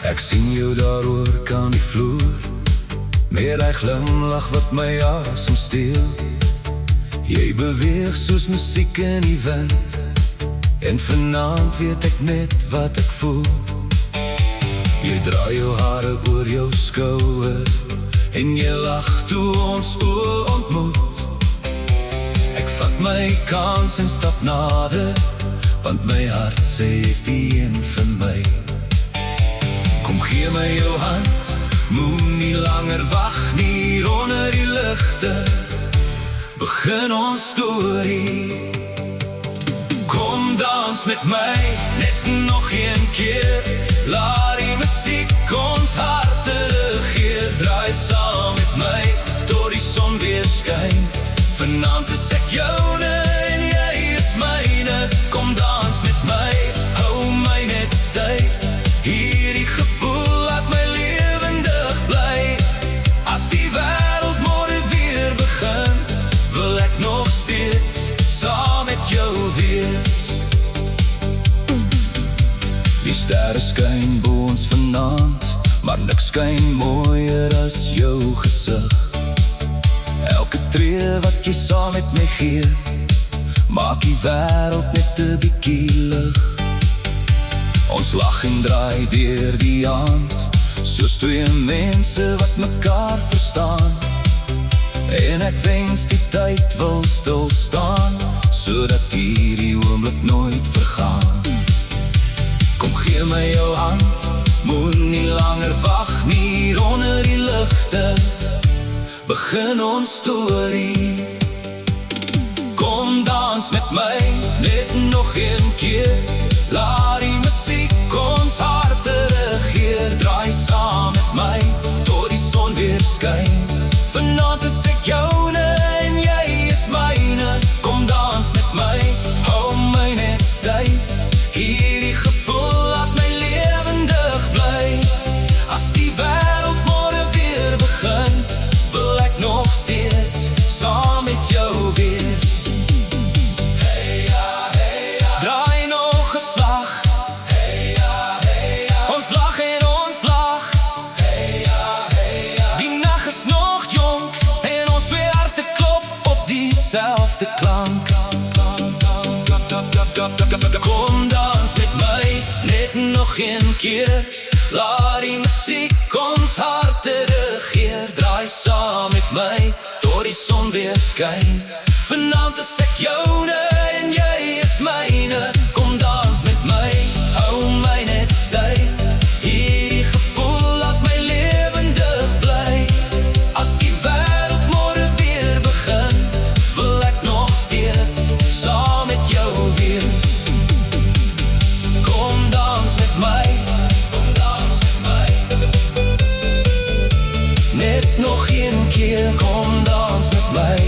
Ek sien jou daar oor kan die vloer, met die glimlach wat my asem steel. Jy beweeg soos musiek in die wind, en vanavond weet ek net wat ek voel. Jy draai jou hare oor jou skouer, en jy lach toe ons oor ontmoet. Ek vat my kans en stap nader, want my hart sê is die een vir my. Kom gee my jou hand, moet nie langer wacht nie, onder die lichte, begin ons storie. Kom dans met my, net nog een keer, laat die muziek ons harte regeer. Draai saam met my, tot die son weer skyn, vanavond is ek joune en jy is myne. Kom dans met my, hou my net styf, hierdie gevoel laat my lewendig bly. As die wêreld môre weer begin, wil ek nog steeds saam met jou wees. Die sterre skyn bo ons vanaand, maar niks skyn mooier as jou gesig. Elke tree wat jy saam met my gee, maak die wêreld net 'n bietjie lig. Ons lach en draai deur die aand, soos twee mense wat mekaar verstaan. En ek wens die tyd wil stilstaan, sodat hierdie oomblik nooit vergaan. Kom gee my jou hand, moet nie langer wacht nie, onder die lichte, begin ons storie. Kom dans met my, net nog een keer, laat die muziek ons harte regeer. Draai saam met my, tot die son weer skyn, vanavond is ek joune en jy is myne. Kom dans met my, hou my net styf, hierdie gevoel laat my lewendig bly. As die wêreld môre weer begin, wil ek nog steeds saam met jou wees. Hey ja, draai nog 'n slag. Hey ja, ons lach en ons lach. Hey ja, die nag is nog jonk, en ons twee harte klop op diezelfde klank. Kom dans met my, net nog een keer, laat die muziek ons harte regeer. Draai saam met my, tot die son weer skyn, vanavond is ek joune en jy is myne. Kom dans met my, hou my net styf, hierdie gevoel laat my lewendig bly. As die wêreld môre weer begin, wil ek nog steeds saam met jou wees. Kom dans met my, net nog een keer, kom dans met my.